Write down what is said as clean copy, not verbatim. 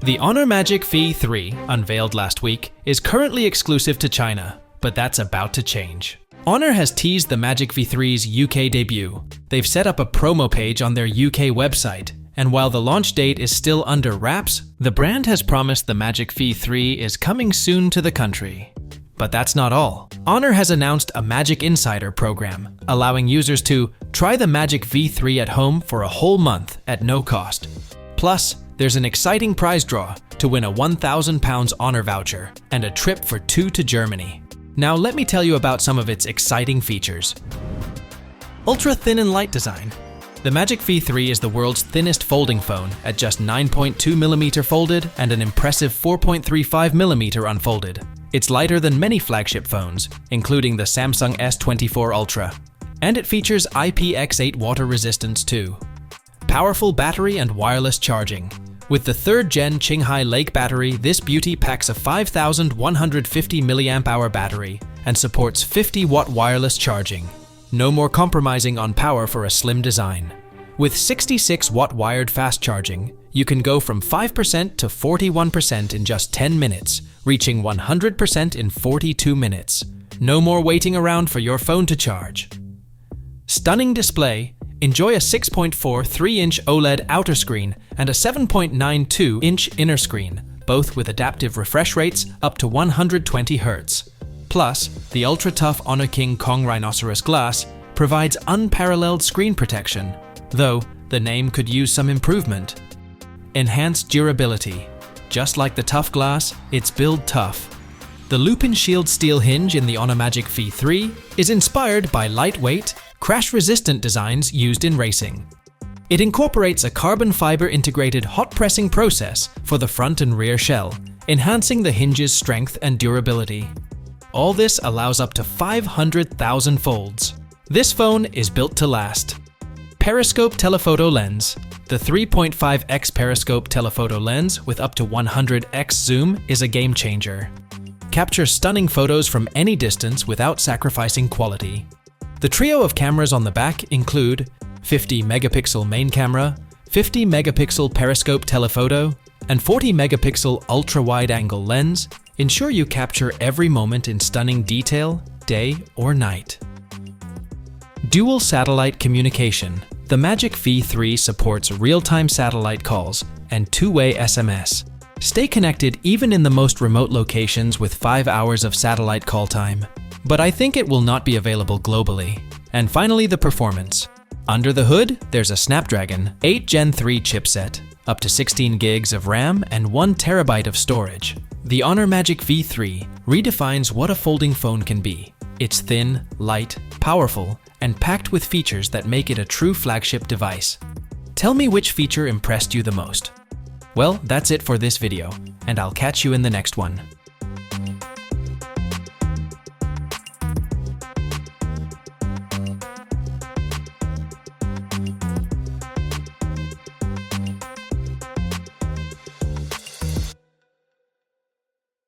The Honor Magic V3, unveiled last week, is currently exclusive to China, but that's about to change. Honor has teased the Magic V3's UK debut. They've set up a promo page on their UK website, and while the launch date is still under wraps, the brand has promised the Magic V3 is coming soon to the country. But that's not all. Honor has announced a Magic Insider program, allowing users to try the Magic V3 at home for a whole month at no cost. Plus, there's an exciting prize draw to win a £1,000 Honor voucher and a trip for 2 to Germany. Now let me tell you about some of its exciting features. Ultra thin and light design. The Magic V3 is the world's thinnest folding phone at just 9.2mm folded and an impressive 4.35mm unfolded. It's lighter than many flagship phones, including the Samsung S24 Ultra. And it features IPX8 water resistance too. Powerful battery and wireless charging. With the 3rd gen Qinghai Lake battery, this beauty packs a 5,150 mAh battery and supports 50-watt wireless charging. No more compromising on power for a slim design. With 66-watt wired fast charging, you can go from 5% to 41% in just 10 minutes, reaching 100% in 42 minutes. No more waiting around for your phone to charge. Stunning display. Enjoy a 6.4 3-inch OLED outer screen and a 7.92-inch inner screen, both with adaptive refresh rates up to 120 Hz. Plus, the ultra-tough Honor King Kong Rhinoceros glass provides unparalleled screen protection, though the name could use some improvement. Enhanced durability. Just like the tough glass, it's built tough. The Lupin Shield steel hinge in the Honor Magic V3 is inspired by lightweight, crash-resistant designs used in racing. It incorporates a carbon fiber integrated hot pressing process for the front and rear shell, enhancing the hinge's strength and durability. All this allows up to 500,000 folds. This phone is built to last. Periscope telephoto lens. The 3.5x periscope telephoto lens with up to 100x zoom is a game changer. Capture stunning photos from any distance without sacrificing quality. The trio of cameras on the back include 50-megapixel main camera, 50-megapixel periscope telephoto, and 40-megapixel ultra-wide-angle lens. Ensure you capture every moment in stunning detail, day or night. Dual satellite communication. The Magic V3 supports real-time satellite calls and two-way SMS. Stay connected even in the most remote locations with 5 hours of satellite call time. But I think it will not be available globally. And finally, the performance. Under the hood, there's a Snapdragon 8 Gen 3 chipset, up to 16 gigs of RAM and 1 terabyte of storage. The Honor Magic V3 redefines what a folding phone can be. It's thin, light, powerful, and packed with features that make it a true flagship device. Tell me which feature impressed you the most. Well, that's it for this video, and I'll catch you in the next one.